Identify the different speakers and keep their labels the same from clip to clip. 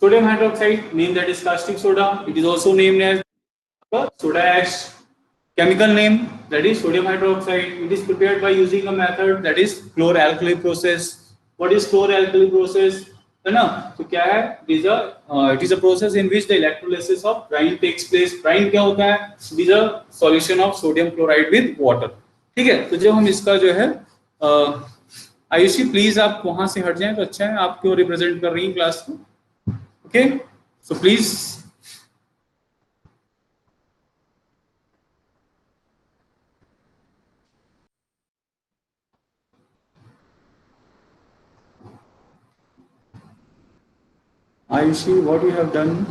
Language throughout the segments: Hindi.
Speaker 1: Sodium hydroxide, name that is caustic soda. It is also named as soda ash. Chemical name that is sodium hydroxide. It is prepared by using a method that is chloralkali process. What is chloralkali process? है ना? तो क्या है? It is a process in which the electrolysis of brine takes place. Brine क्या होता है? It is a solution of sodium chloride with water. ठीक है? तो जब हम इसका जो है आयुषी प्लीज आप वहां से हट जाएं तो अच्छा है. आप क्यों रिप्रेजेंट कर रही हैं क्लास को? Okay, so please. Ayushi, what you have done?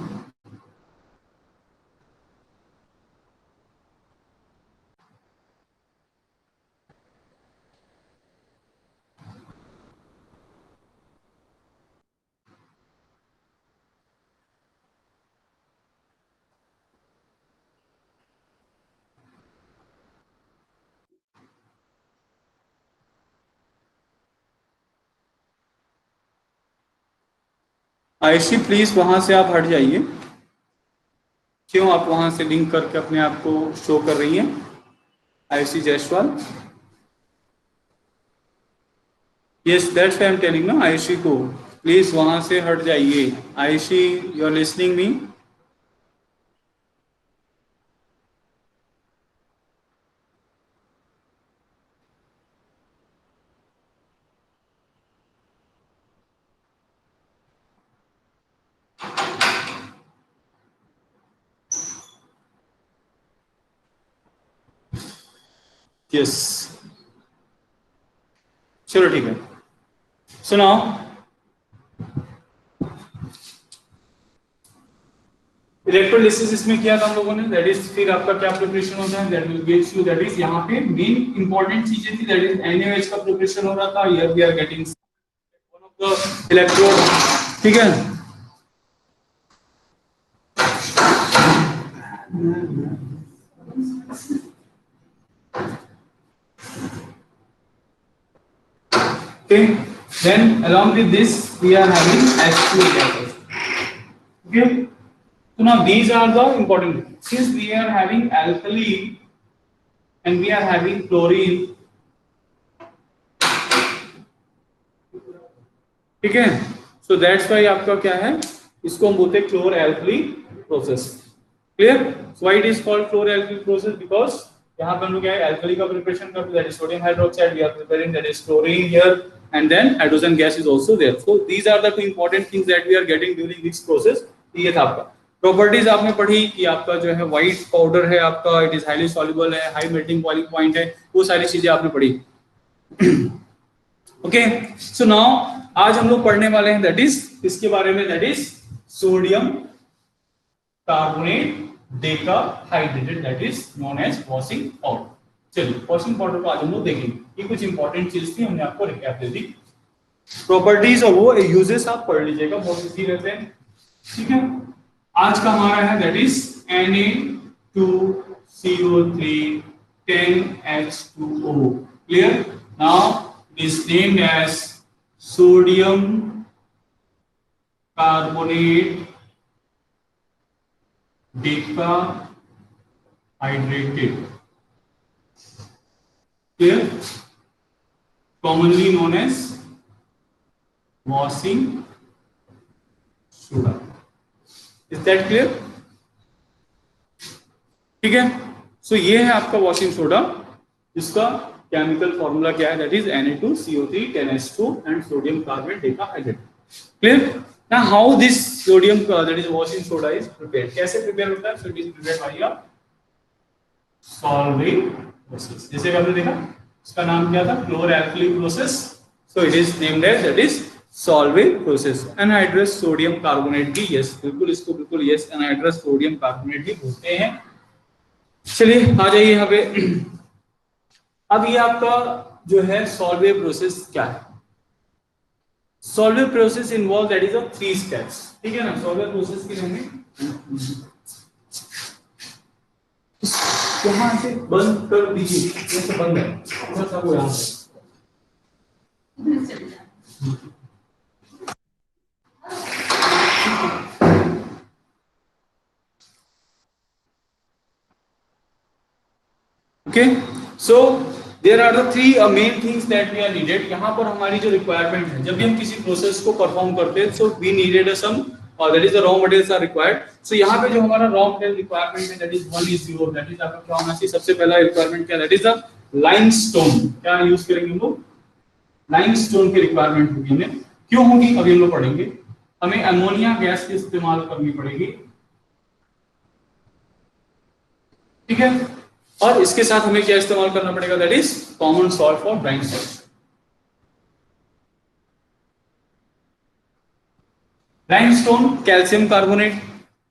Speaker 1: Ayushi please वहां से आप हट जाइए. क्यों आप वहां से लिंक करके अपने आप को शो कर रही हैं? Ayushi Jaiswal. Yes, that's why I am telling ना आयुषी को प्लीज वहां से हट जाइए. Ayushi, you are listening me? Yes, चलो ठीक है. सुनाओ. इलेक्ट्रोलिसिस इसमें किया था हम लोगों ने. दैट इज फिर आपका क्या प्रिपरेशन होता है? That will gives you, that is यहाँ पे मेन इंपॉर्टेंट चीजें थी. दैट इज NaOH का प्रिपरेशन हो रहा था. Here we are getting one of the electrode. ठीक है. Okay, then along with this we are having H2 gases. Okay, so now these are the important things. Since we are having alkali and we are having chlorine, ठीक है, so that's why आपका क्या है, इसको हम बोलते हैं chloralkali process. Clear? So why it is called chloralkali process? Because यहाँ पे हम लोग क्या है, alkali का preparation करते हैं, that is sodium hydroxide. We are preparing, that is chlorine here, and then hydrogen gas is also there. So these are the two important things that we are getting during this process. ये था आपका प्रॉपर्टीज. आपने पढ़ी कि आपका जो है व्हाइट पाउडर है आपका, इट इज हाईली सॉल्युबल है, हाई मेल्टिंग पॉइंट है, वो सारी चीजें आपने पढ़ी. ओके, सो नाउ आज हम लोग पढ़ने वाले हैं दैट इज इसके बारे में, that is sodium carbonate deca hydrated, that is known as washing powder. चलिए, वॉशिंग पाउडर को आज हम लोग देखेंगे. ये कुछ इंपॉर्टेंट चीज थी, हमने आपको रिकैप दे दी. प्रॉपर्टीज और वो यूजेस आप पढ़ लीजिएगा, बहुत इजी रहते हैं. ठीक है, आज का हमारा है that is Na2CO3 10H2O. Clear? Now is named as sodium carbonate deca hydrated. Clear? Commonly known as washing soda. Is that clear? ठीक है, सो ये है आपका वॉशिंग सोडा, जिसका केमिकल फॉर्मूला क्या है, that is Na2CO3 10H2 and sodium carbonate decahydrate. Clear? Now how this sodium that is washing soda is prepared. कैसे प्रिपेयर होता है? So it is prepared by a solving process. जैसे आपने देखा, इसका नाम क्या था? क्लोरalkali process. So it is named as that is solving process. Anhydrous sodium carbonate भी, यस बिल्कुल, इसको बिल्कुल यस एनहाइड्रस सोडियम कार्बोनेट भी बोलते हैं. चलिए आ जाइए यहाँ पे. अब ये आपका जो है सॉल्वेव प्रोसेस क्या है? Solvay process involve that is of 3 steps. ठीक है ना? सॉल्वेव प्रोसेस के लिए हमें यहाँ से बंद कर दीजिए, जैसे बंद है थोड़ा सा वो यहाँ से. Okay, so there are the three main things that we are needed. यहाँ पर हमारी जो रिक्वायरमेंट है, जब भी हम किसी प्रोसेस को परफॉर्म करते हैं, सो वी नीडेड सम और that is the raw materials are required. So यहाँ पे जो हमारा रॉ मटेरियल रिक्वायरमेंट है that is 1 is 0, that is आपका क्या होना चाहिए, सबसे पहला रिक्वायरमेंट क्या, दैट इज द लाइमस्टोन। क्या यूज करेंगे हम लोग, लाइमस्टोन की रिक्वायरमेंट होगी हमें। क्यों होगी अभी हम लोग पढ़ेंगे। हमें अमोनिया गैस की इस्तेमाल करनी पड़ेगी, ठीक है, और इसके साथ हमें क्या इस्तेमाल करना पड़ेगा, that is common salt for brine salt. Limestone calcium carbonate,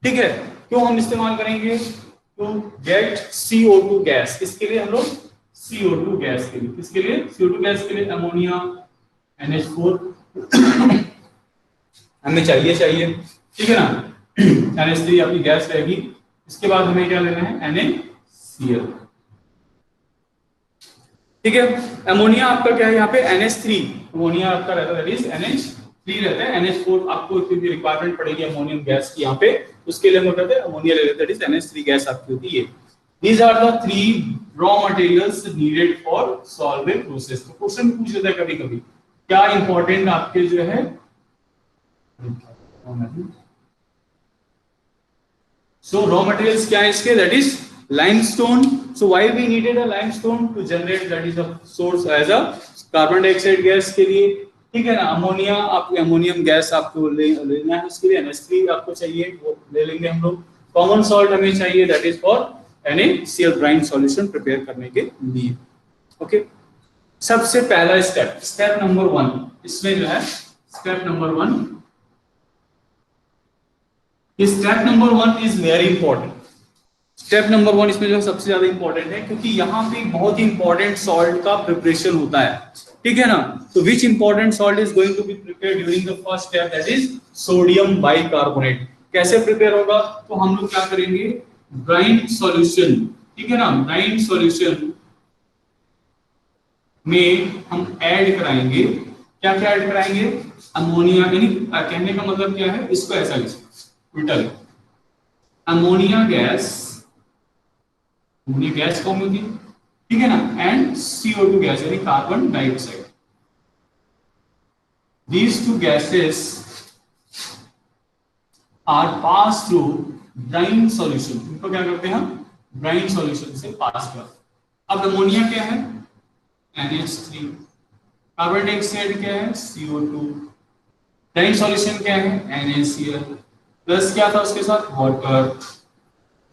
Speaker 1: ठीक है। क्यों हम इस्तेमाल करेंगे, टू गेट CO2 गैस। इसके लिए हम लोग CO2 गैस के लिए, किसके लिए, CO2 गैस के लिए अमोनिया NH4 हमें चाहिए, ठीक है ना। NH3 आपकी गैस रहेगी। इसके बाद हमें क्या लेना है, NaCl, ठीक है। अमोनिया आपका क्या है यहाँ पे, NH3, अमोनिया आपका रहता है दैट इज NH3 रहता है। NH4 आपको क्योंकि रिक्वायरमेंट पड़ेगी अमोनियम गैस की यहाँ पे, उसके लिए हम कहते हैं अमोनिया ले लेते हैं, दैट इज NH3 गैस आपकी होती है। These are the three raw materials needed for solve a process। तो क्वेश्चन पूछ लेता है कभी-कभी, क्या इंपॉर्टेंट आपके जो है, so raw materials क्या है इसके, that is limestone। so why we needed a limestone to generate, that is a source as a carbon dioxide gas के लिए, ठीक है ना। अमोनिया, आपको अमोनियम गैस आपको लेना है, उसके लिए NH3 आपको चाहिए, वो ले लेंगे हम लोग। कॉमन सॉल्ट हमें चाहिए, that is for NaCl brine solution prepare करने के लिए। ओके, सबसे पहला स्टेप नंबर 1 इसमें जो है, step number 1 is very important. Step number 1 इसमें जो सबसे ज्यादा इंपॉर्टेंट है, क्योंकि यहाँ पे बहुत ही इंपॉर्टेंट सॉल्ट का प्रिपरेशन होता है, ठीक है ना। तो which important salt is going to be prepared during the first step, that is sodium bicarbonate. कैसे प्रिपेयर होगा, तो हम लोग क्या करेंगे, ब्राइन सॉल्यूशन, ठीक है ना, ब्राइन सॉल्यूशन में हम ऐड कराएंगे, क्या क्या ऐड कराएंगे, अमोनिया, यानी कहने का मतलब क्या है, इसको ऐसा लिखो उल्टा, अमोनिया गैस कौन होती है, ठीक है ना, एंड CO2 गैस यानी carbon dioxide. These two gases are passed through brine solution। इनको क्या करते हैं हम, ब्राइन सॉल्यूशन से पास करते हैं। अब अमोनिया क्या है, NH3, कार्बन डाइऑक्साइड क्या है, CO2, ब्राइन सॉल्यूशन क्या है, NaCl, प्लस क्या था उसके साथ, वाटर,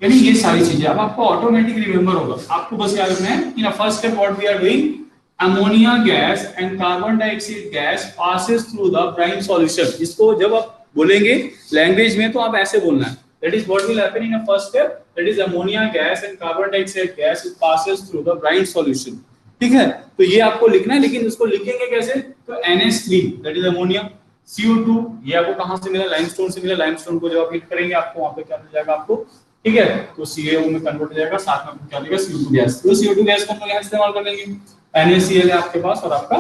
Speaker 1: यानी ये सारी चीजें अब आपको ऑटोमेटिक रिमेंबर होगा। आपको बस याद रखना है in first step what we are doing, ammonia gas and carbon dioxide gas passes through the brine solution. इसको जब आप बोलेंगे लैंग्वेज में तो आप ऐसे बोलना है, that is what will happen in a first step, that is ammonia gas and carbon dioxide gas passes through the brine solution, ठीक है। तो ये आपको लिखना है, लेकिन इसको लिखेंगे कैसे, तो NH3 that is ammonia, CO2 ये आपको कहां से मिला, लाइमस्टोन से मिला। लाइमस्टोन को जब आप हिट करेंगे आपको वहां पे क्या मिल जाएगा आपको, ठीक है, तो CaO में कन्वर्ट हो जाएगा, साथ में आपको क्या मिलेगा, CO2 गैस। तो CO2 गैस को हम यहां इस्तेमाल कर लेंगे, NaCl है आपके पास और आपका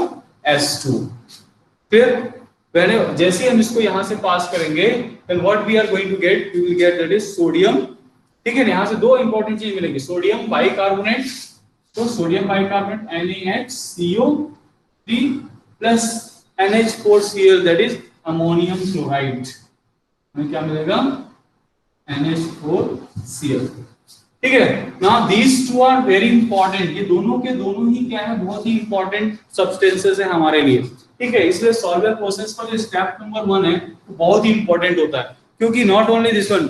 Speaker 1: S2। फिर पहले जैसे हम इसको यहां से पास करेंगे, then what we are going to get, we will get that is sodium, ठीक है। यहां से दो इंपॉर्टेंट चीज मिलेंगी, सोडियम बाइकार्बोनेट, तो sodium bicarbonate NaHCO3 plus NH4Cl that is ammonium chloride, हमें क्या मिलेगा, NH4Cl, ठीक है। Now these two are very important, ये दोनों के दोनों ही क्या है, बहुत ही इंपॉर्टेंट सब्सटेंसेस है हमारे लिए, ठीक है। इसलिए सॉल्वर प्रोसेस का जो स्टेप नंबर 1 है वो बहुत ही इंपॉर्टेंट होता है, क्योंकि not only this one.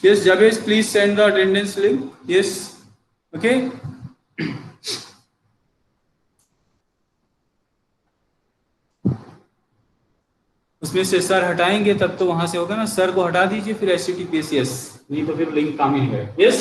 Speaker 1: Yes Javed, please send the attendance link, yes, okay. उसमें से सर हटाएंगे तब तो वहां से होगा ना, सर को हटा दीजिए फिर HTTPS, यस, नहीं तो फिर लिंक काम ही नहीं करेगा, यस,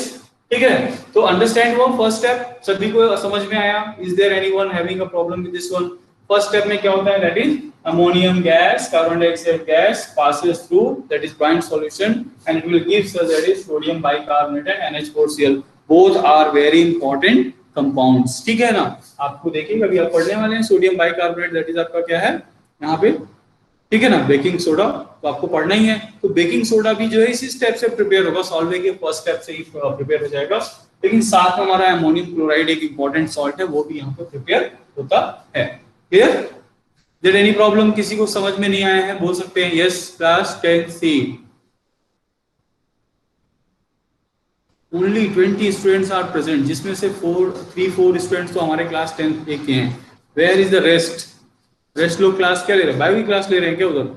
Speaker 1: ठीक है। तो अंडरस्टैंड हुआ फर्स्ट स्टेप, सभी को समझ में आया। Is there anyone having a problem with this one? First step में क्या होता है, that is ammonium gas, carbon dioxide gas passes through that is brine solution and it will give us that is sodium bicarbonate and NH4Cl, both are very important compounds, ठीक है ना। आपको देखिए अभी आप पढ़ने वाले हैं सोडियम बाइकार्बोनेट, दैट इज आपका क्या है यहाँ पे ठीक है ना, बेकिंग सोडा तो आपको पढ़ना ही है। तो बेकिंग सोडा भी जो है इसी स्टेप से प्रिपेयर होगा, सॉल्विंग के फर्स्ट स्टेप से ही प्रिपेयर हो जाएगा। लेकिन साथ में हमारा अमोनियम क्लोराइड एक इंपॉर्टेंट सॉल्ट है, वो भी यहाँ पे प्रिपेयर होता है। क्लियर? There any problem? किसी को समझ में नहीं आया है बोल सकते हैं yes class 10 C. Only 20 students are present, जिसमें से 4 स्टूडेंट्स तो हमारे क्लास 10 के हैं। Where is the rest? Rest लोग क्लास क्या ले रहे हैं? बायो की क्लास ले रहे हैं क्या उधर?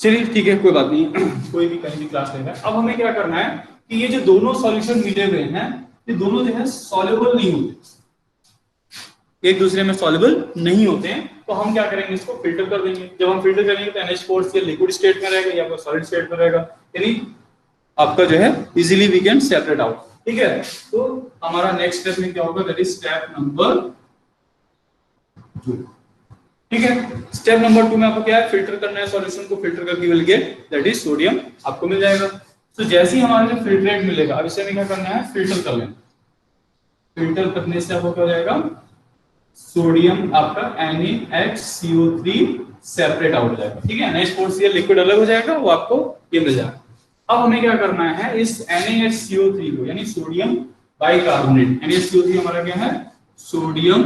Speaker 1: चलिए ठीक है, कोई बात नहीं कोई भी कहीं भी क्लास ले रहा है। अब हमें क्या करना है कि ये जो दोनों सॉल्यूशन मिले हुए हैं, ये दोनों जो है सॉल्युबल नहीं होते, एक दूसरे में सॉल्युबल नहीं होते हैं। तो हम क्या करेंगे, इसको फिल्टर कर देंगे। जब हम फिल्टर करेंगे तो NH4 या लिक्विड स्टेट में रहेगा या सॉलिड स्टेट में रहेगा, यानी आपका जो है easily we can separate out. ठीक है, तो हमारा नेक्स्ट स्टेप में क्या होगा, दैट इज स्टेप नंबर 2। ठीक है, स्टेप नंबर 2 में आपको क्या है, फिल्टर करना है, सॉल्यूशन को फिल्टर करके will get that is sodium आपको मिल जाएगा। तो जैसे ही हमारे को फिल्ट्रेट मिलेगा, अब इसे हमें क्या करना है, फिल्टर कर लेना। फिल्टर करने से आपको क्या हो जाएगा, सोडियम आपका NaHCO3 सेपरेट आउट हो जाएगा। ठीक है, NH4Cl लिक्विड अलग हो जाएगा, वो आपको ये मिल जाएगा। अब हमें क्या करना है, इस NaHCO3 को यानी सोडियम बाइकार्बोनेट, NaHCO3 हमारा क्या है, सोडियम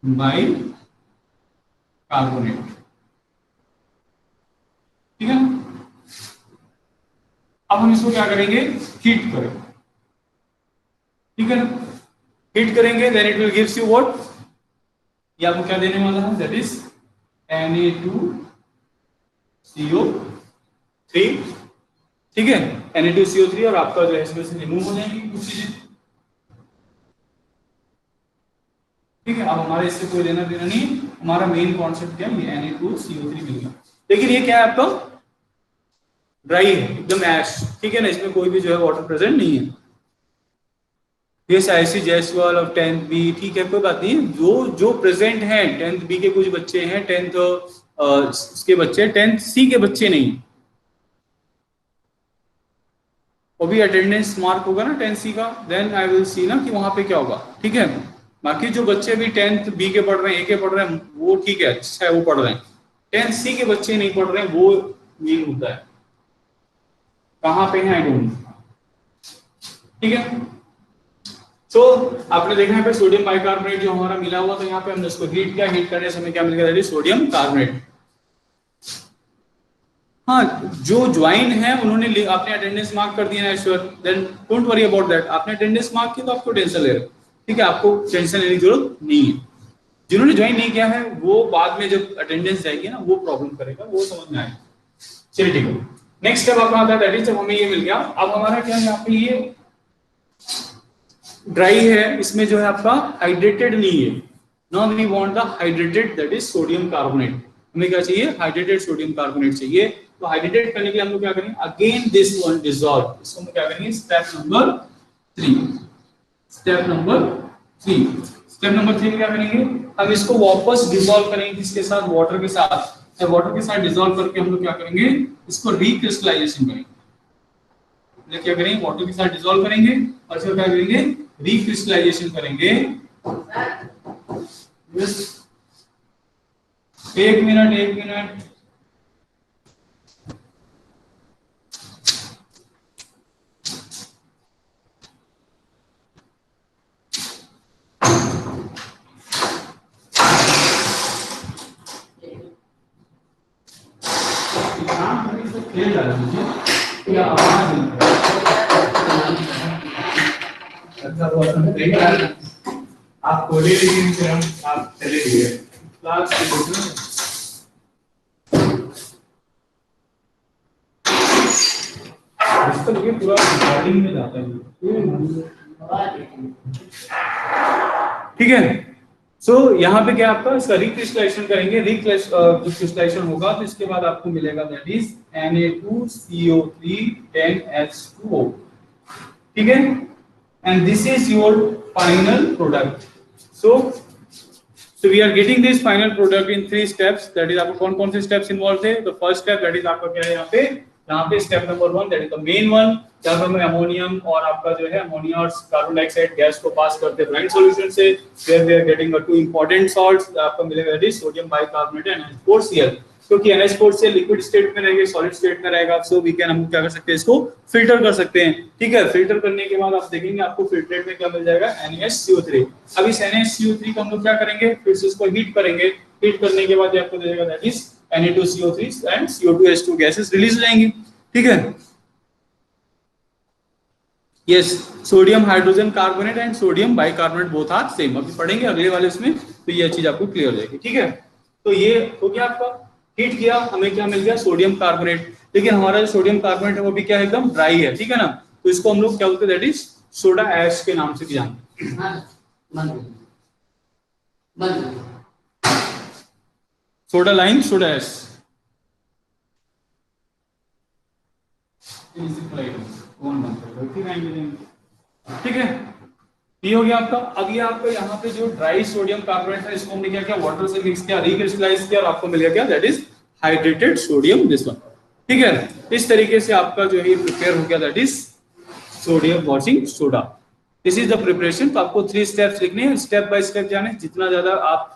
Speaker 1: बाइकार्बोनेट। ठीक है, अब हम इसको क्या करेंगे, हीट करेंगे। ठीक है, हीट करेंगे, then it will gives you what, ये आपको क्या देने वाला है, दैट इज Na2CO3। ठीक है, Na2CO3 और आपका जो है इसमें से रिमूव हो जाएंगी कुछ चीजें। ठीक है, अब हमारे इससे कोई लेना देना नहीं, हमारा मेन कॉन्सेप्ट क्या है, ये Na2CO3 मिल गया। लेकिन ये क्या है, आपका ड्राई है, एकदम ऐश। ठीक है ना, इसमें कोई भी जो है वाटर प्रेजेंट नहीं है। ये साइसी जायसवाल और 10th बी, ठीक है कोई बात नहीं। जो जो प्रेजेंट हैं 10th बी के कुछ बच्चे हैं, 10th के बच्चे, 10th सी के बच्चे नहीं। वो भी अटेंडेंस मार्क होगा ना 10th सी का, देन आई विल सी ना कि वहां पे क्या होगा। ठीक है, बाकी जो बच्चे भी 10th बी के पढ़ रहे हैं, ए के पढ़ रहे हैं, वो ठीक है, अच्छा है वो पढ़ रहे हैं। 10th सी के बच्चे नहीं पढ़ रहे हैं, वो नहीं होता है, कहाँ पे है आई डोंट। ठीक है, तो आपने देखा है सोडियम बाइकार्बोनेट जो हमारा मिला हुआ, तो यहाँ पे हमने उसको हीट किया, हीट करने से हमें क्या मिल गया, सोडियम कार्बोनेट। हाँ, जो ज्वाइन है उन्होंने आपने अटेंडेंस मार्क कर दिया है sure, then don't worry about that. आपने अटेंडेंस मार्क की तो आपको टेंशन ले रहे, ठीक है, आपको टेंशन लेने की जरूरत नहीं है। जिन्होंने ज्वाइन नहीं किया है वो बाद में जब अटेंडेंस जाएगी ना, वो प्रॉब्लम करेगा, वो समझ में आएगा। चलिए ठीक है, नेक्स्ट स्टेप अपना आता है, दैट इज जब हमें ये मिल गया, अब हमारा क्या है, यहाँ पे ये ड्राई है, इसमें जो है आपका हाइड्रेटेड नहीं है। Now we want the hydrated, that is sodium carbonate. हमें क्या चाहिए, हाइड्रेटेड सोडियम कार्बोनेट चाहिए। तो हाइड्रेटेड करने के लिए हम लोग क्या करेंगे, अगेन दिस वन डिसॉल्व, इसको हम क्या करेंगे, step number 3। Step number 3, step number 3 में क्या करेंगे, हम इसको वापस डिसॉल्व करेंगे, किसके साथ, वाटर के साथ। जब वाटर के साथ डिसॉल्व करके हम लोग क्या करेंगे, इसको रिक्रिस्टलाइजेशन करेंगे। क्या करेंगे, वाटर के साथ डिसॉल्व करेंगे और फिर क्या करेंगे, रिक्रिस्टलाइजेशन करेंगे। एक मिनट खेल रहा है या आवाज आप खोले, लेकिन फिर हम आप चले गए क्लास ये पूरा रिकॉर्डिंग में जाता है। ठीक है, सो यहाँ पे क्या आपका इसका रिक्रिस्टलाइजेशन करेंगे, रिक्रिस्टलाइजेशन होगा तो इसके बाद आपको मिलेगा दैट इज Na2CO3 10H2O। ठीक है, and this is your final product. So So we are getting this final product in 3 steps. That is आपको कौन कौन से steps involved थे? The first step that is आपका क्या है यहाँ पे step number 1 that is the main one, जहाँ पर हमें अमोनियम और आपका जो है अमोनिया और कार्बन डाइऑक्साइड गैस को पास करते हैं ब्राइट सॉल्यूशन से, where we are getting two important salts आपको मिलेगा that is sodium bicarbonate and NH4Cl. क्योंकि NH4 से लिक्विड स्टेट में रहेगा, सॉलिड स्टेट में रहेगा, सो वी कैन हम क्या कर सकते हैं, इसको फिल्टर कर सकते हैं. ठीक है, फिल्टर करने के बाद आप देखेंगे आपको फिल्ट्रेट में क्या मिल जाएगा, NaCO3. अब इस NaCO3 को हम लोग क्या करेंगे, फिर से इसको हीट करेंगे. हीट करने के बाद आपको देगा that is Na2CO3 and CO2H2 gases release हो जाएंगी. ठीक है, yes, sodium hydrogen carbonate and sodium bicarbonate both are same. अभी पढ़ेंगे अगले वाले उसमें, तो ये चीज आपको क्लियर हो जाएगी. ठीक है, तो ये हो गया आपका. हीट किया, हमें क्या मिल गया, सोडियम कार्बोनेट. लेकिन हमारा जो सोडियम कार्बोनेट है वो भी क्या है, एकदम ड्राई है. ठीक है ना, तो इसको हम लोग क्या बोलते हैं, दैट इज सोडा ऐश के नाम से भी जानते हैं. Soda lime, soda ash. ठीक है, ये हो गया आपका. अब ये आपका यहाँ पे जो ड्राई सोडियम कार्बोनेट है, इसको हमने क्या किया, वाटर से मिक्स किया, रिक्रिस्टलाइज किया, और आपको मिल गया क्या, that is hydrated sodium, this one. ठीक है, इस तरीके से आपका जो है प्रिपेयर हो गया, that is sodium washing soda. This is the preparation. तो आपको 3 स्टेप्स लिखने हैं, स्टेप बाय स्टेप जाने. जितना ज्यादा आप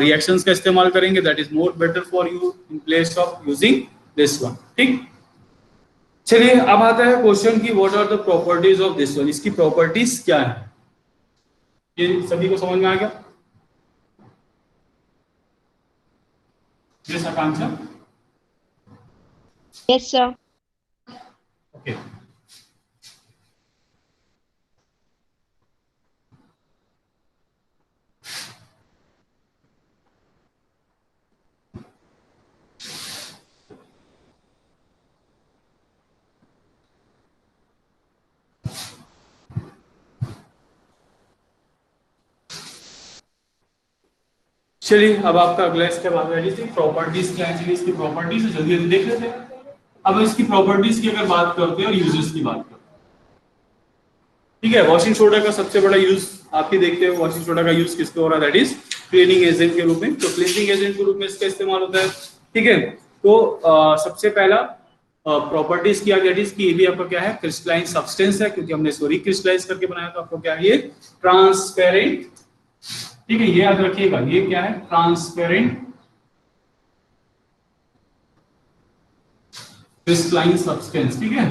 Speaker 1: रिएक्शंस का इस्तेमाल करेंगे, that is more better for you in place of using this one. ठीक, चलिए अब आता है क्वेश्चन की what are the properties of this one. इसकी प्रॉपर्टीज क्या है, ये सभी को समझ में आ गया? Yes Akanksha?
Speaker 2: Yes sir.
Speaker 1: Okay, चलिए अब आपका अगला स्टेप आ गया जी, प्रॉपर्टीज क्या है. चलिए इसकी प्रॉपर्टीज जल्दी जल्दी देख लेते हैं. अब इसकी प्रॉपर्टीज की अगर बात करते हैं और यूजेस की बात करते हैं. ठीक है, वॉशिंग सोडा का सबसे बड़ा यूज आप ही देखते हो. वॉशिंग सोडा का यूज किसके हो रहा है, दैट इज क्लीनिंग एजेंट के रूप में. तो क्लीनिंग एजेंट के रूप में इसका इस्तेमाल होता है. ठीक है, तो सबसे पहला प्रॉपर्टीज की दैट इज कि ये भी आपका क्या है, क्रिस्टलाइन सब्सटेंस है, क्योंकि हमने इसको रिक्रिस्टलाइज करके बनाया. तो आपको क्या है, ये ट्रांसपेरेंट. ठीक है, ये याद रखिएगा, ये क्या है, ट्रांसपेरेंट क्रिस्टलाइन सब्सटेंस. ठीक है,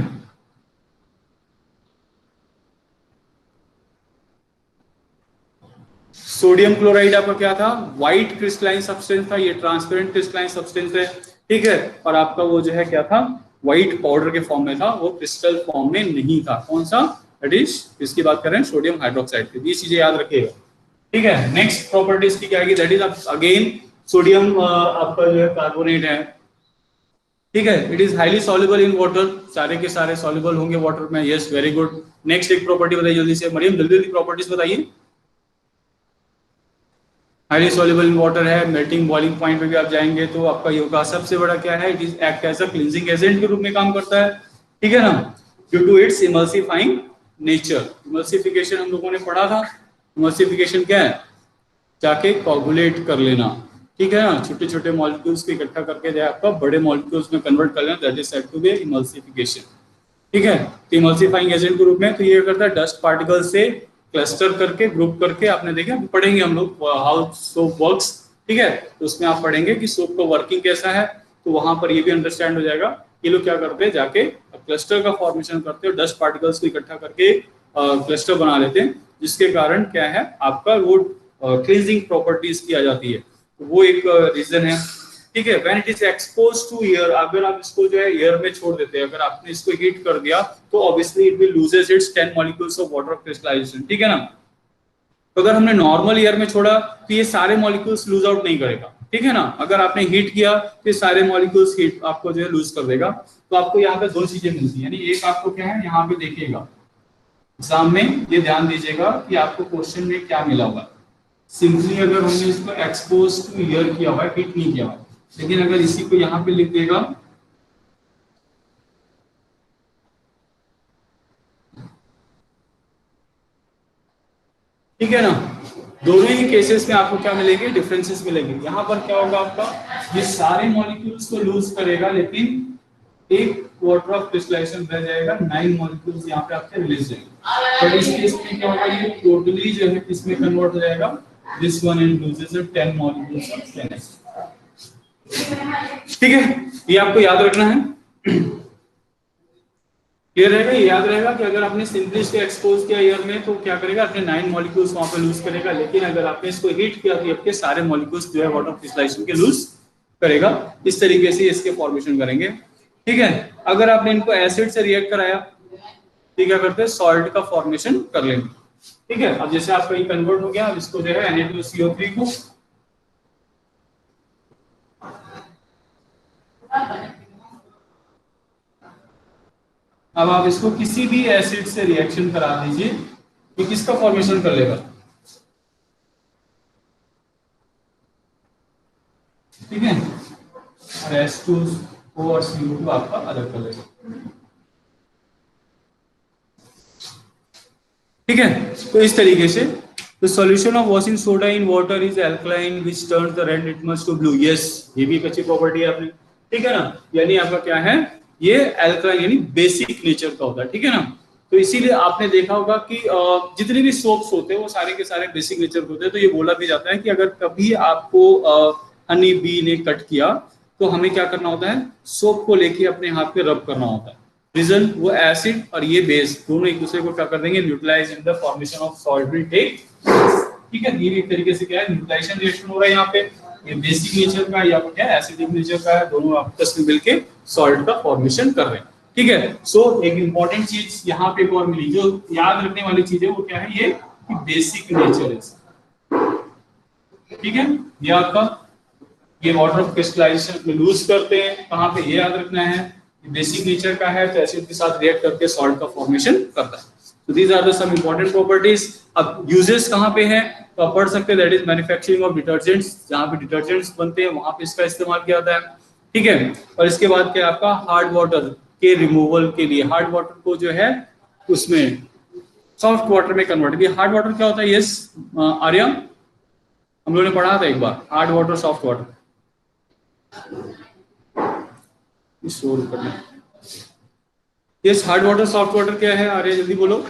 Speaker 1: सोडियम क्लोराइड आपका क्या था, व्हाइट क्रिस्टलाइन सब्सटेंस था. ये ट्रांसपेरेंट क्रिस्टलाइन सब्सटेंस है. ठीक है, और आपका वो जो है क्या था, व्हाइट पाउडर के फॉर्म में था, वो क्रिस्टल फॉर्म में नहीं था. कौन सा, दैट इज, इसकी बात कर रहे हैं सोडियम हाइड्रोक्साइड की. ये चीजें याद रखिएगा. ठीक है, नेक्स्ट प्रॉपर्टीज की क्या है, दैट इज अगेन सोडियम आपका जो है कार्बोनेट है. ठीक है, it is highly soluble in water. सारे के सारे सॉल्युबल होंगे वाटर में. Yes, very good. नेक्स्ट एक प्रॉपर्टी बताइए जल्दी से, मरियम जल्दी जल्दी प्रॉपर्टीज बताइए. हाईली सॉल्युबल इन वाटर है. मेल्टिंग बॉइलिंग पॉइंट पे भी आप जाएंगे तो आपका योगा सबसे बड़ा क्या है, it is act as a cleansing agent के रूप में काम करता है. ठीक है ना, due to its emulsifying nature. Emulsification हम लोगों ने पढ़ा था. इमल्सिफिकेशन क्या है, जाके कोगुलेट कर लेना. ठीक है ना, छोटे छोटे मॉलिक्यूल्स को इकट्ठा करके जो है आपका बड़े मॉलिक्यूल्स में कन्वर्ट कर लेना, that is said to be emulsification. ठीक है, तो इमल्सिफाइंग एजेंट के रूप में. तो ये करता है डस्ट पार्टिकल से क्लस्टर करके, ग्रुप करके. आपने देखा, पढ़ेंगे हम लोग हाउ सोप वर्क्स. ठीक है, तो उसमें आप पढ़ेंगे कि सोप का वर्किंग कैसा है. तो वहां पर ये भी अंडरस्टैंड हो जाएगा. ये लोग क्या करते हैं, जाके क्लस्टर का फॉर्मेशन करते हैं, डस्ट पार्टिकल्स को इकट्ठा करके क्लस्टर बना लेते हैं, जिसके कारण क्या है, आपका वो क्लींजिंग प्रॉपर्टीज की आ जाती है. तो वो एक रीजन है. ठीक है, when it is expose to air, अगर आप इसको जो है एयर में छोड़ देते हैं, अगर आपने इसको हीट कर दिया, तो obviously it will loses its 10 molecules of water crystallization. ठीक है ना, तो अगर हमने नॉर्मल एयर में छोड़ा तो ये सारे मॉलिक्यूल्स लूज आउट नहीं करेगा. ठीक है ना, अगर आपने हीट किया तो ये सारे मॉलिक्यूल्स हीट आपको जो है लूज कर देगा. तो आपको यहाँ पे दो चीजें मिलती है, यानी एक आपको क्या है, यहाँ पे देखिएगा एग्जाम में, ये ध्यान दीजिएगा कि आपको क्वेश्चन में क्या मिला हुआ. सिंपली अगर हमने इसको एक्सपोज टू एयर किया हुआ है, हीट नहीं किया हुआ, लेकिन अगर इसी को यहाँ पे लिख देगा, ठीक है ना, दोनों ही केसेस में आपको क्या मिलेंगे, डिफरेंसेस मिलेंगे। यहाँ पर क्या होगा आपका, ये सारे मॉलिक्यूल्स को लूज करेगा, लेकिन एक वाटर ऑफ क्रिस्टलाइजेशन रह जाएगा, 9 मॉलिक्यूल्स यहाँ पे आपके रिलीज जाएंगे। तो इस केस में क्या होगा, ये टोटली जो है किसमें कन्वर्ट हो जाएगा, this one and loses 10 molecules of 10s। ठीक है, ये आपको याद रखना है। क्लियर रहेगा, ये याद रहेगा कि अगर आपने सिंपली इसको एक्सपोज किया एयर में तो क्या करेगा, अपने 9 मॉलिक्यूल्स वहां पे लूज करेगा, लेकिन अगर आपने इसको हीट किया तो आपके सारे मॉलिक्यूल्स जो है वाटर क्रिस्टलाइजेशन के लूज करेगा। इस तरीके से इसके फॉर्मेशन करेंगे। ठीक है, अगर आपने इनको एसिड से रिएक्ट कराया तो क्या करते हैं, सॉल्ट का फॉर्मेशन कर लेंगे। ठीक है, अब जैसे आपका ये कन्वर्ट हो गया, अब इसको जो है Na2CO3 को अब आप इसको किसी भी एसिड से रिएक्शन करा दीजिए, ये किसका फॉर्मेशन कर लेगा। ठीक है, और H2O और CO2 आपका अलग कर लेगा। ठीक है, तो इस तरीके से the solution of washing soda in water is alkaline which turns the red litmus to blue। yes, ये भी एक अच्छी प्रॉपर्टी है आपने। ठीक है ना, यानी आपका क्या है, ये अल्कलाइन यानी बेसिक नेचर का होता है। ठीक है ना, तो इसीलिए आपने देखा होगा कि जितने भी सोप्स होते हैं वो सारे के सारे बेसिक नेचर के होते हैं। तो ये बोला भी जाता है कि अगर कभी आपको हनी बी ने कट किया तो हमें क्या करना होता है, सोप को लेके अपने हाथ पे रब करना होता है। रीजन, वो एसिड और ये बेस दोनों एक दूसरे को क्या कर देंगे, neutralize in the formation of salt will take. ठीक है, ये भी एक तरीके से क्या है, न्यूट्रलाइजेशन रिएक्शन हो रहा है यहाँ पे। ये बेसिक नेचर का या क्या है, एसिडिक नेचर का है, दोनों आपस में मिलके सॉल्ट का फॉर्मेशन कर रहे हैं। ठीक है, सो एक इंपॉर्टेंट चीज यहाँ पे एक और मिली जो याद रखने वाली चीज है, वो क्या है, ये बेसिक नेचर है। ठीक है, ये आपका ये वाटर ऑफ क्रिस्टलाइजेशन में लूज करते हैं, कहाँ पे ये याद रखना है, बेसिक नेचर का है, तो एसिड के साथ रिएक्ट करके सॉल्ट का फॉर्मेशन करता है। तो these are the some important properties. अब यूजेस कहाँ पे है, तो आप पढ़ सकते हैं, that is manufacturing of detergents, जहाँ पे डिटर्जेंट्स बनते हैं वहां पे इसका इस्तेमाल किया जाता है। ठीक है, और इसके बाद क्या आपका हार्ड वाटर के रिमूवल के लिए, हार्ड वाटर को जो है उसमें सॉफ्ट वाटर में कन्वर्ट किया। हार्ड वाटर क्या होता है, यस आर्या, हम लोगों ने पढ़ा था एक बार, hard water soft water. Yes, hard water soft water क्या है आर्या, जल्दी बोलो।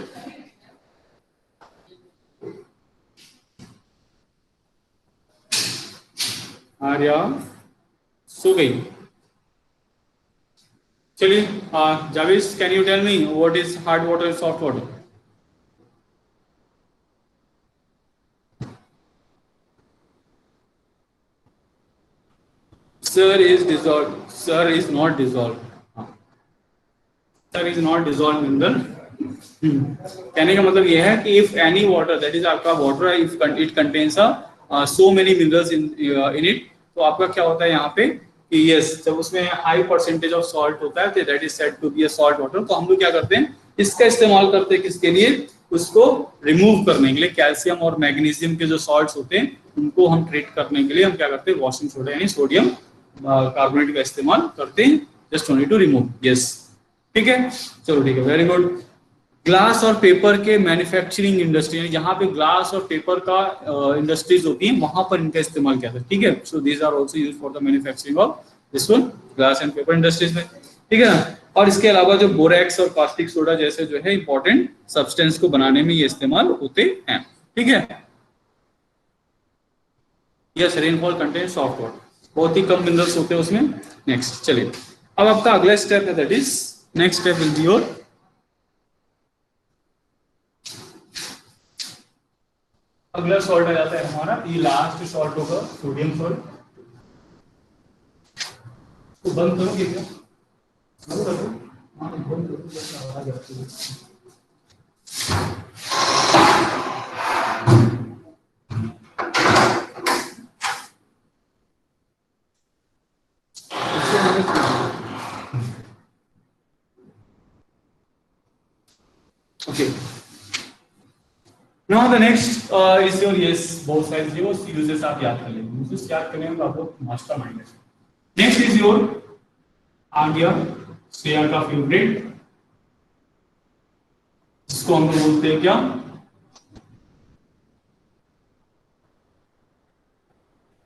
Speaker 1: आर्या सो गई। चलिए, Javed can you tell me what is hard water and soft water. Sir is dissolved. Sir is not dissolved. Sir is not dissolved in the कहने का मतलब यह है कि if any water, that is आपका water, if it contains so many minerals in it, तो आपका क्या होता है यहाँ पे कि yes, जब उसमें हाई परसेंटेज ऑफ सॉल्ट होता है तो that is said to be a salt water। तो हम लोग क्या करते हैं, इसका इस्तेमाल करते हैं किसके लिए, उसको रिमूव करने के लिए। कैल्शियम और मैग्नीशियम के जो सॉल्ट्स होते हैं उनको हम ट्रीट करने के लिए हम क्या करते हैं, वॉशिंग सोडा यानी सोडियम कार्बोनेट का इस्तेमाल करते हैं, just only to remove. Yes, ठीक है, चलो ठीक है, वेरी गुड। ग्लास और पेपर के मैन्युफैक्चरिंग इंडस्ट्री, जहाँ पे ग्लास और पेपर का इंडस्ट्रीज होती हैं वहां पर इनका इस्तेमाल किया जाता है। ठीक है, so these are also used for the manufacturing of this one, glass and paper industries में। ठीक है ना, और इसके अलावा जो बोरेक्स और कास्टिक सोडा जैसे जो है इंपॉर्टेंट सब्सटेंस को बनाने में ये इस्तेमाल होते हैं। ठीक है, yes, rainfall contain soft water, बहुत ही कम मिनरल्स होते हैं उसमें। नेक्स्ट, चलिए, अब आपका अगला स्टेप है, that is next step will be your अगला सॉल्ट आ जाता है हमारा, ये लास्ट सॉल्ट होगा सोडियम सॉल्ट। तो बंद करोगे क्या, बंद करो, okay, now the next is your yes both sides, जो uses आप याद कर लेंगे, uses याद करेंगे तो आप लोग मास्टर माइंड है। नेक्स्ट इज योर आ गया श्रेया का फेवरेट, इसको हम लोग बोलते हैं क्या,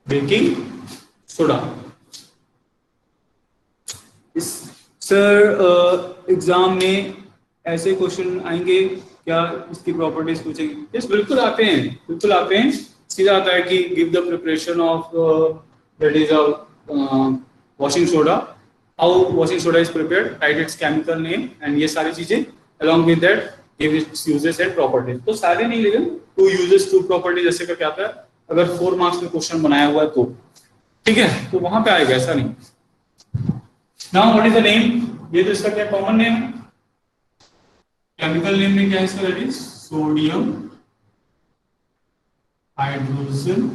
Speaker 1: बेकिंग सोडा। इस सर एग्जाम में ऐसे क्वेश्चन आएंगे क्या, इसकी प्रॉपर्टीज पूछेंगे? यस बिल्कुल आते हैं, बिल्कुल आते हैं। सीधा आता है कि give the preparation of that is a washing soda, how washing soda is prepared, right it's chemical name and ये सारी चीजें along with that give its uses and properties। तो सारे नहीं लेकिन टू यूजेस टू प्रॉपर्टी जैसे का क्या आता है, अगर 4 मार्क्स में क्वेश्चन बनाया हुआ है तो ठीक है, तो वहां पे आएगा, ऐसा नहीं। Now what is the name, ये तो इसका क्या कॉमन नेम है, केमिकल नेम में क्या है इसका, that is sodium hydrogen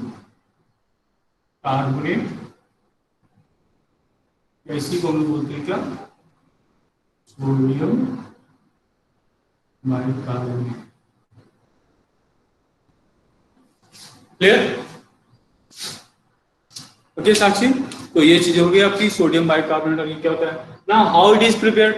Speaker 1: carbonate, इसी को हम बोलते हैं क्या, सोडियम बाइकार्बोनेट। क्लियर? ओके साक्षी, तो ये चीज होगी आपकी सोडियम बाइकार्बोनेट। और ये क्या होता है ना, हाउ इट इज प्रिपेयर्ड,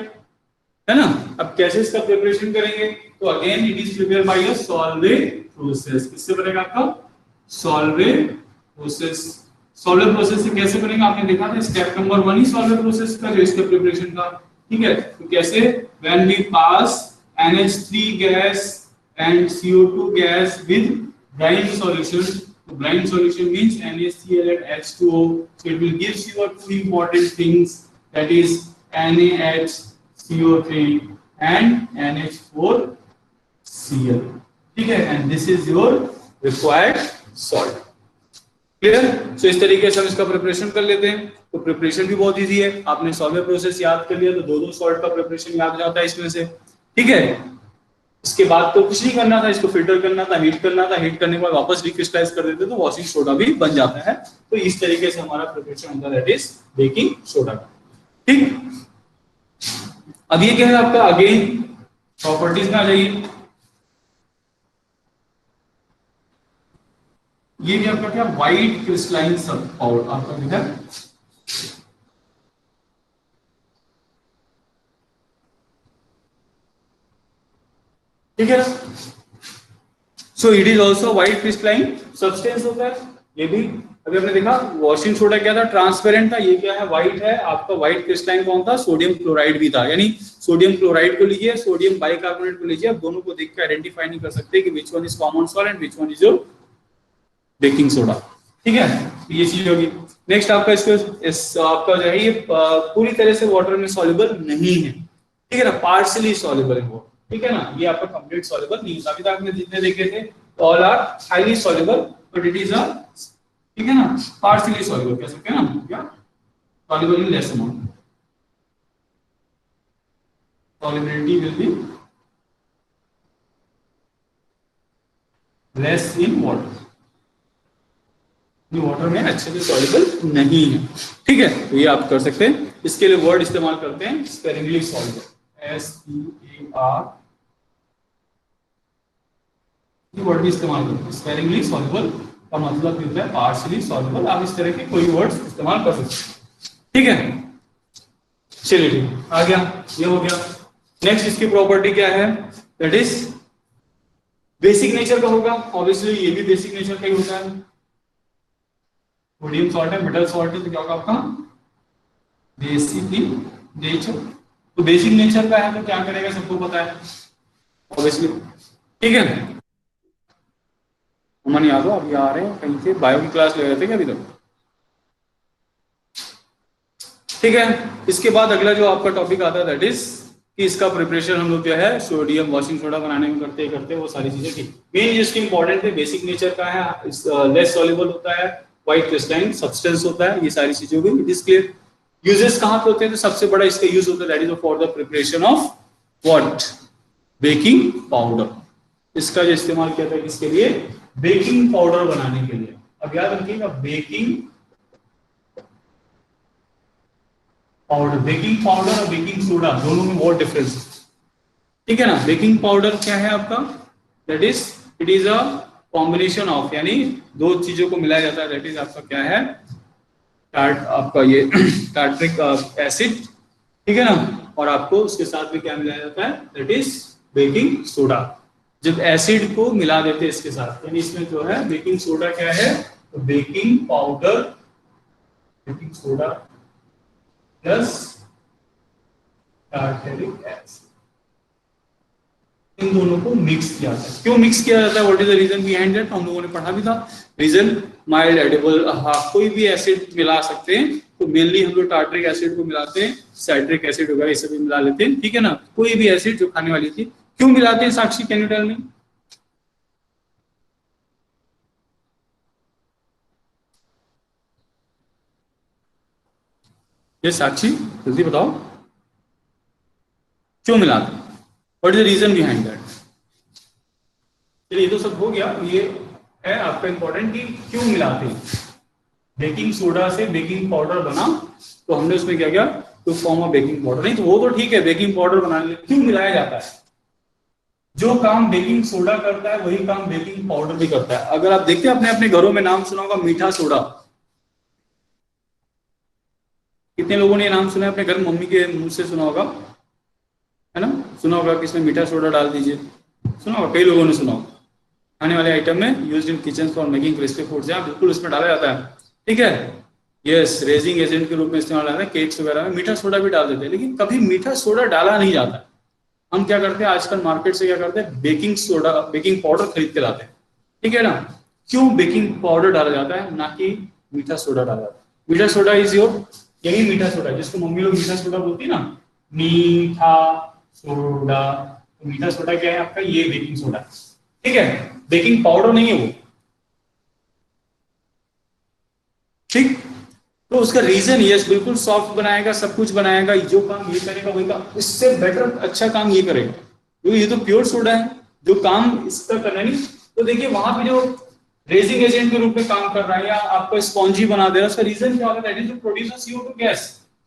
Speaker 1: है ना। अब कैसे इसका प्रिपरेशन करेंगे, तो again it is prepared by a solvent process. किससे बनेगा आपका, सॉल्वेंट प्रोसेस। सॉल्वेंट प्रोसेस से कैसे बनेगा, आपने देखा था स्टेप नंबर 1 ही सॉल्वेंट प्रोसेस का, जो इसका प्रिपरेशन का, ठीक है। तो कैसे, when we pass NH3 gas and CO2 gas with brine solution. Brine solution means NaCl and H2O. So it will gives you two important things, that is NaHCO3 and NH4Cl. ठीक है, and this is your required salt. Clear? So इस तरीके से हम इसका प्रिपरेशन कर लेते हैं। तो प्रिपरेशन भी बहुत इजी है, आपने सॉल्वेंट प्रोसेस याद कर लिया तो दो सॉल्ट का प्रिपरेशन याद जाता है इसमें से, ठीक है। इसके बाद तो कुछ नहीं करना था, इसको फिल्टर करना था, हीट करना था, हीट करने के बाद वापस डिक्रिस्टलाइज कर देते तो वॉशिंग सोडा भी बन जाता है। तो इस तरीके से हमारा प्रिपरेशन होता है, दैट इज बेकिंग सोडा का, ठीक। अब ये क्या है आपका, अगेन प्रॉपर्टीज में आ जाइए। ये भी आपका क्या, व्हाइट क्रिस्टलाइन सब पाउडर आपका लिखा है, ठीक है। So it is also white crystalline substance होता है ये भी। अभी आपने देखा वॉशिंग सोडा क्या था, ट्रांसपेरेंट था, ये क्या है, व्हाइट है। आपका व्हाइट क्रिस्टलाइन कौन था, सोडियम क्लोराइड भी था। यानी सोडियम क्लोराइड को लीजिए, सोडियम बाइकार्बोनेट को लीजिए, आप दोनों को देख के आइडेंटिफाई नहीं कर सकते कि which one is common solvent, which one is your baking soda, ठीक है। ये चीज होगी। नेक्स्ट आपका इसको आपका जो है ये पूरी तरह से वाटर में सॉल्युबल नहीं है, ठीक है ना, पार्शियली सॉल्युबल है वो, ठीक है ना। ये आपका कंप्लीट सॉल्युबल नहीं होता। अभी तक आपने जितने देखे थे all are highly soluble, but it is a, ठीक है ना, पार्शियली सॉल्युबल कह सकते हैं ना, क्या soluble in less amount, solubility will be less in water, water में अच्छे से सॉल्युबल नहीं है, ठीक है। तो ये आप कर सकते हैं। इसके लिए वर्ड इस्तेमाल करते हैं स्पेरिंगली सॉल्युबल, SPAR, ये वर्ड भी इस्तेमाल करते हैं। स्पेरिंगली सॉल्युबल का मतलब होता है पार्शियली सॉल्युबल। आप इस तरह के कोई वर्ड्स इस्तेमाल कर सकते हैं, ठीक है। चलिए ठीक आ गया, ये हो गया। नेक्स्ट इसकी प्रॉपर्टी क्या है, दैट इज बेसिक नेचर का होगा। ऑब्वियसली ये भी बेसिक नेचर का ही होता है। सोडियम सॉल्ट है, मेटल सॉल्ट है, तो क्या होगा आपका बेसिक नेचर। तो बेसिक नेचर का है तो क्या करेगा सबको पता है ऑब्वियसली, ठीक है। अमन यादव अभी आ रहे हैं कहीं से, बायो की क्लास ले रहे थे क्या अभी तक, ठीक है। इसके बाद अगला जो आपका टॉपिक आता है दैट इज कि इसका प्रिपरेशन हम लोग जो है सोडियम वॉशिंग सोडा बनाने में करते वो सारी चीजें, ठीक। मेन जिसकी इंपॉर्टेंट है बेसिक नेचर का है, लेस सॉल्युबल होता है, व्हाइट क्रिस्टलाइन सब्सटेंस होता है, ये सारी चीजें होगी। It is clear. यूजेस कहां पे होते हैं, तो सबसे बड़ा इसका यूज होता है that is for the preparation of what, baking powder. इसका जो इस्तेमाल किया था किसके लिए, बेकिंग पाउडर बनाने के लिए। अब याद रखिएगा बेकिंग पाउडर, बेकिंग पाउडर और बेकिंग सोडा दोनों में बहुत डिफरेंस है, ठीक है ना। बेकिंग पाउडर क्या है आपका, that is it is a combination of, यानी दो चीजों को मिलाया जाता है, दैट इज आपका क्या है, आपका ये टार्ट्रिक एसिड, ठीक है ना, और आपको उसके साथ में क्या मिलाया जाता है, दैट इज बेकिंग सोडा। जब एसिड को मिला देते हैं इसके साथ, यानी इसमें जो है बेकिंग सोडा क्या है, तो baking powder, baking soda plus tartaric acid, इन दोनों को मिक्स किया जाता है। क्यों मिक्स किया जाता है, what is the reason behind that, हम लोगों ने पढ़ा भी था। रीजन माइल्ड एडिबल, हाँ कोई भी एसिड मिला सकते हैं, तो मेनली हम लोग टार्टरिक एसिड को मिलाते हैं, साइट्रिक एसिड वगैरह ये सब भी मिला लेते हैं, ठीक है ना। कोई भी एसिड जो खाने वाली थी, क्यों मिलाते हैं Sakshi, can you tell me? ये साक्षी जल्दी बताओ, क्यों मिलाते हैं, what is the reason behind that? चलिए ये तो सब हो गया, ये है आपका इंपॉर्टेंट कि क्यों मिलाते हैं। बेकिंग सोडा से बेकिंग पाउडर बना, तो हमने उसमें क्या किया, to form of baking powder. नहीं तो वो तो ठीक है, बेकिंग पाउडर बनाने के लिए क्यों मिलाया जाता है? जो काम बेकिंग सोडा करता है वही काम बेकिंग पाउडर भी करता है। अगर आप देखते हैं अपने अपने घरों में नाम सुना होगा मीठा सोडा, कितने लोगों ने ये नाम सुना है अपने घर, मम्मी के मुंह से सुना होगा, है ना, सुना होगा कि इसमें मीठा सोडा डाल दीजिए, सुना होगा, कई लोगों ने सुना होगा। खाने वाले आइटम में used in kitchen for making crispy foods, यहाँ बिल्कुल उसमें डाला जाता है, ठीक है। यस, रेजिंग एजेंट के रूप में इस्तेमाल होता है, केक्स वगैरह में मीठा सोडा भी डाल देते हैं, लेकिन कभी मीठा सोडा डाला नहीं जाता। हम क्या करते हैं आजकल मार्केट से, क्या करते हैं, बेकिंग सोडा, बेकिंग पाउडर खरीद के लाते हैं, ठीक है ना। क्यों बेकिंग पाउडर डाला जाता है, ना कि मीठा सोडा डाला जाता है? मीठा सोडा इज योर, यही मीठा सोडा जिसको मम्मी लोग मीठा सोडा बोलती है ना, मीठा सोडा। तो मीठा सोडा क्या है आपका, ये बेकिंग सोडा, ठीक है, बेकिंग पाउडर नहीं है वो, ठीक। तो उसका रीजन यस, बिल्कुल सॉफ्ट बनाएगा, सब कुछ बनाएगा, जो काम ये करेगा वही काम, इससे बेटर अच्छा काम ये करेगा, क्योंकि ये तो प्योर सोडा है, जो काम इसका करना नहीं। तो देखिए वहां पे जो रेजिंग एजेंट के रूप में काम कर रहा है या आपको स्पॉन्जी बना दे रहा है, उसका रीजन क्या होगा, that is to produce CO2 gas.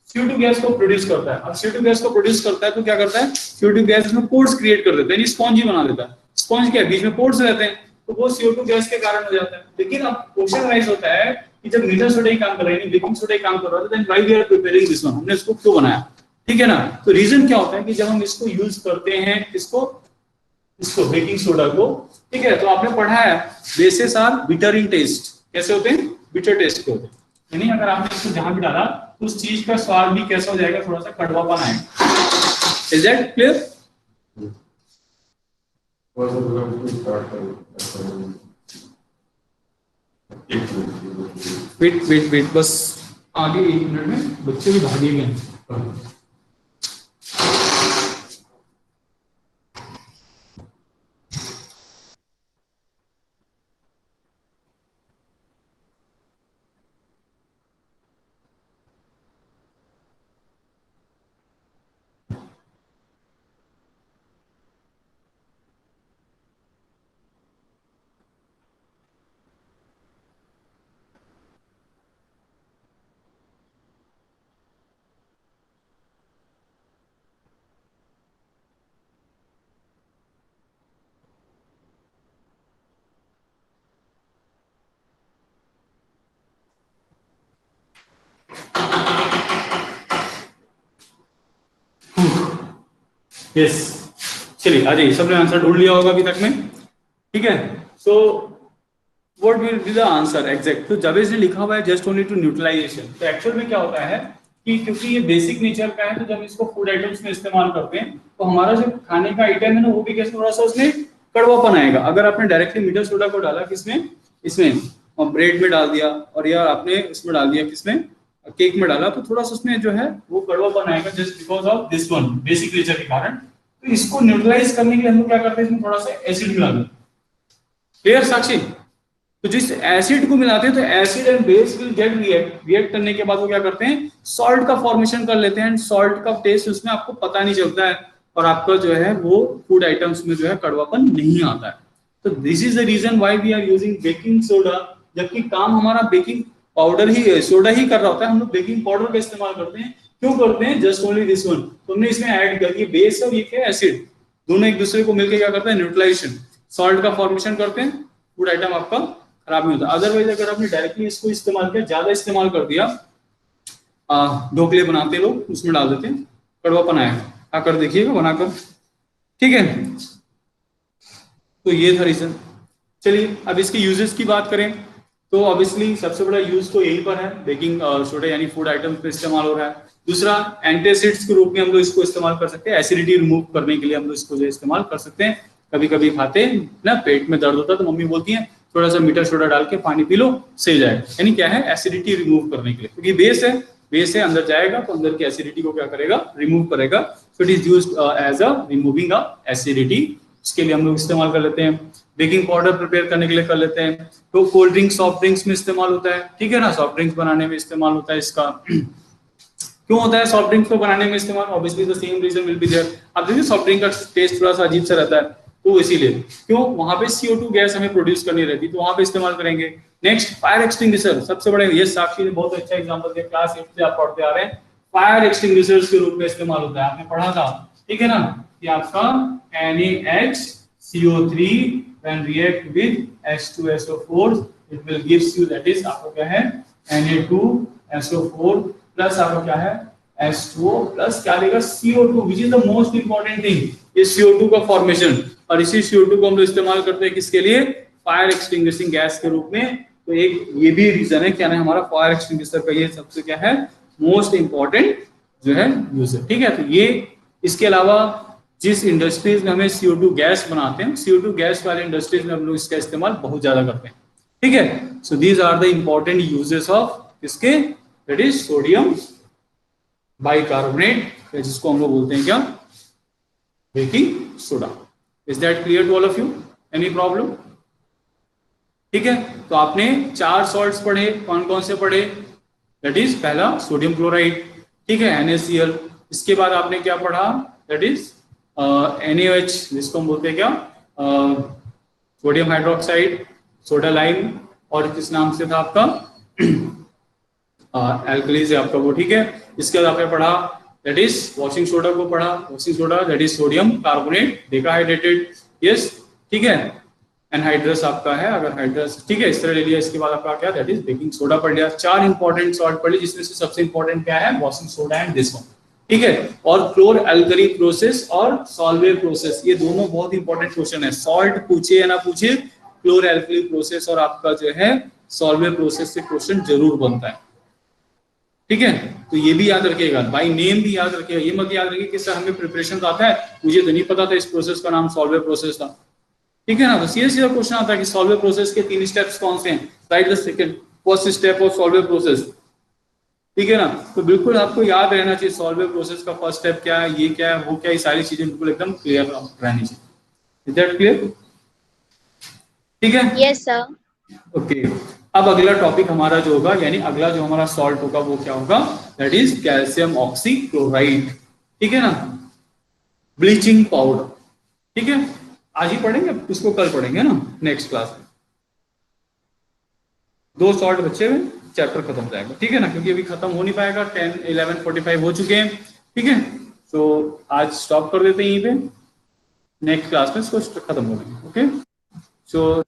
Speaker 1: CO2 gas को प्रोड्यूस करता है। अब CO2 गैस को प्रोड्यूस करता है तो क्या करता है, CO2 गैस में पोर्स क्रिएट कर देता है, स्पॉन्जी बना देता है। स्पॉन्ज क्या है, बीच में पोर्स रहते हैं, तो वो CO2 गैस के कारण हो जाता है। लेकिन अब क्वेश्चन राइज होता है कि जब मीठा सोडा ही काम कर रहा है, बेकिंग सोडा ही काम कर रहा है, then why we are preparing this one, हमने इसको क्यों बनाया, ठीक है ना। तो रीजन क्या होता है कि जब हम इसको यूज करते हैं, इसको इसको बेकिंग सोडा को, ठीक है, तो आपने पढ़ा है bases are bitter in taste, कैसे होते हैं, बिटर टेस्ट के होते हैं, यानी अगर आपने इसको जहां भी डाला तो उस चीज का स्वाद भी कैसा हो जाएगा, थोड़ा सा कड़वापन आएगा। Is that clear? Wait wait wait, बस आगे 1 मिनट में बच्चे भी भागेंगे। यस, चलिए आ जाइए, सबने आंसर ढूंढ लिया होगा अभी तक में, ठीक है। So what will be the answer exact, तो जब इसने लिखा हुआ है जस्ट ओनली टू न्यूट्रलाइजेशन, तो एक्चुअल में क्या होता है कि क्योंकि ये बेसिक नेचर का है, तो जब इसको फूड आइटम्स में इस्तेमाल करते हैं तो हमारा जो खाने का आइटम है ना, वो भी कैसे थोड़ा सा उसमें कड़वापन आएगा। अगर आपने डायरेक्टली मीठा सोडा को डाला किसमें, इसमें, और ब्रेड में डाल दिया, और या आपने इसमें डाल दिया किसमें, केक में डाला, तो थोड़ा सा उसमें जो है वो कड़वापन आएगा, just because of this one, basic nature के कारण। तो इसको न्यूट्रलाइज करने के लिए हम लोग क्या करते हैं, इसमें थोड़ा सा एसिड मिला देते हैं। क्लियर साक्षी? तो जिस एसिड को मिलाते हैं तो acid and base will get react करने के बाद वो क्या करते हैं, सॉल्ट का फॉर्मेशन कर लेते हैं, सॉल्ट का टेस्ट उसमें आपको पता नहीं चलता है, और आपका जो है वो फूड आइटम्स में जो है कड़वापन नहीं आता है। तो this is the reason why we are using baking soda, जबकि काम हमारा बेकिंग पाउडर ही, सोडा ही कर रहा होता है, हम लोग बेकिंग पाउडर का इस्तेमाल करते हैं। क्यों करते हैं, जस्ट ओनली दिस वन, तो हमने इसमें ऐड कर, ये बेस और ये क्या एसिड, दोनों एक दूसरे को मिलकर क्या करते हैं, न्यूट्रलाइजेशन, सॉल्ट का फॉर्मेशन करते हैं, फूड आइटम आपका खराब नहीं होता। अदरवाइज अगर आपने डायरेक्टली इसको इस्तेमाल किया, ज्यादा इस्तेमाल कर दिया, ढोकले बनाते लोग उसमें डाल देते हैं, कड़वापन आएगा, आकर देखिएगा बनाकर, ठीक है। तो ये था रीजन। चलिए अब इसके यूजेस की बात करें, तो ऑब्वियसली सबसे बड़ा यूज तो यहीं पर है, बेकिंग सोडा यानी फूड आइटम पे इस्तेमाल हो रहा है। दूसरा एंटासिड्स के रूप में हम लोग इसको इस्तेमाल कर सकते हैं, एसिडिटी रिमूव करने के लिए हम लोग इसको जो इस्तेमाल कर सकते हैं। कभी कभी खाते ना पेट में दर्द होता है तो मम्मी बोलती है थोड़ा सा मीठा सोडा डाल के पानी पी लो, सही जाएगा, यानी क्या है एसिडिटी रिमूव करने के लिए, क्योंकि बेस है अंदर जाएगा तो अंदर की एसिडिटी को क्या करेगा, रिमूव करेगा। So it is used as a removing a acidity, उसके लिए हम लोग इस्तेमाल कर लेते हैं। बेकिंग पाउडर प्रिपेयर करने के लिए कर लेते हैं। तो कोल्ड ड्रिंक्स सॉफ्ट ड्रिंक्स में इस्तेमाल होता है, ठीक है ना, सॉफ्ट ड्रिंक्स बनाने में इस्तेमाल होता है इसका। क्यों होता है सॉफ्ट ड्रिंक्स को बनाने में इस्तेमाल, obviously the same reason will be there. अब देखिए सॉफ्ट ड्रिंक का टेस्ट थोड़ा सा अजीब सा रहता है, तो इसीलिए क्यों वहां पे CO2 गैस हमें प्रोड्यूस करनी रहती है, तो वहां पे इस्तेमाल करेंगे। नेक्स्ट फायर एक्सटिंग्विशर, सबसे बड़े, ये साक्षी ने बहुत अच्छा एग्जांपल दिया, क्लास 8 से आप पढ़ते आ रहे हैं, फायर एक्सटिंग्विशर्स के रूप में इस्तेमाल होता है, आपने पढ़ा था, ठीक है ना, कि आपका NaHCO3 when react with H2SO4 it will gives you, that is आपको क्या है Na2SO4 प्लस आपका क्या है H2O प्लस क्या देगा CO2, which is the most important thing, ये CO2 का फॉर्मेशन। और इसी CO2 को हम लोग इस्तेमाल करते हैं किसके लिए, फायर एक्सटिंग्विशिंग गैस के रूप में। तो एक ये भी रीजन है क्या है हमारा फायर एक्सटिंग्विशर का, ये सबसे क्या है मोस्ट इंपॉर्टेंट जो है यूज है, ठीक है। तो ये इसके अलावा जिस इंडस्ट्रीज में हमें CO2 गैस बनाते हैं, CO2 गैस वाले इंडस्ट्रीज में हम लोग इसका इस्तेमाल बहुत ज्यादा करते हैं, ठीक है। So these are the important uses of इसके, दैट इज सोडियम बाइकार्बोनेट, जिसको हम लोग बोलते हैं क्या, baking soda. Is that clear to all of you, any problem, ठीक है। तो आपने 4 सॉल्ट्स पढ़े, कौन कौन से पढ़े, दैट इज पहला सोडियम क्लोराइड, ठीक है, NaCl। इसके बाद आपने क्या पढ़ा, दैट इज NaOH, जिसको हम बोलते हैं क्या, सोडियम हाइड्रोक्साइड, सोडा लाइम, और किस नाम से था आपका एल्कलीज है आपका वो, ठीक है। इसके बाद आपने पढ़ा दैट इज वॉशिंग सोडा को पढ़ा, washing soda that is sodium carbonate decahydrated, yes, ठीक है। एनहाइड्रस आपका है, अगर हाइड्रस, ठीक है, इस तरह ले लिया। इसके बाद आपका क्या, दैट इज बेकिंग सोडा पढ़ लिया। 4 इंपॉर्टेंट सॉल्ट पढ़ ली, जिसमें से सबसे इंपॉर्टेंट क्या है, washing soda and this one, ठीक है। और क्लोर एल्कली प्रोसेस और सॉल्वेर प्रोसेस, ये दोनों बहुत इंपॉर्टेंट क्वेश्चन है, सॉल्ट पूछे या ना पूछे, क्लोर एल्कली प्रोसेस और आपका जो है सॉल्वेर प्रोसेस से क्वेश्चन जरूर बनता है, ठीक है। तो ये भी याद रखिएगा, बाई नेम भी याद रखिएगा, ये मत याद रखिए कि सर हमें प्रिपरेशन तो आता है, मुझे तो नहीं पता था इस प्रोसेस का नाम सॉल्वेर प्रोसेस था, ठीक है ना। तो सीधा सीधा क्वेश्चन आता है कि सॉल्वेर प्रोसेस के 3 स्टेप्स कौन से हैं, right the second first step of Solvay process, ठीक है ना। तो बिल्कुल आपको याद रहना चाहिए सॉल्वेर प्रोसेस का फर्स्ट स्टेप क्या है, ये क्या है, वो क्या है, सारी चीजें बिल्कुल एकदम क्लियर रहनी चाहिए। इज दैट क्लियर, ठीक है,
Speaker 2: यस सर,
Speaker 1: ओके। अब अगला टॉपिक हमारा जो होगा, यानी अगला जो हमारा सॉल्ट होगा वो क्या होगा, दैट इज कैल्शियम ऑक्सीक्लोराइड, ठीक है ना, ब्लीचिंग पाउडर, ठीक है। आज ही पढ़ेंगे, इसको कल पढ़ेंगे ना नेक्स्ट क्लास में। 2 सॉल्ट बचे हुए, चैप्टर खत्म हो जाएगा, ठीक है ना, क्योंकि अभी खत्म हो नहीं पाएगा, 10, 11, 45 हो चुके हैं, ठीक है। तो आज स्टॉप कर देते हैं यहीं पे, नेक्स्ट क्लास में इसको खत्म हो जाएंगे, ओके। सो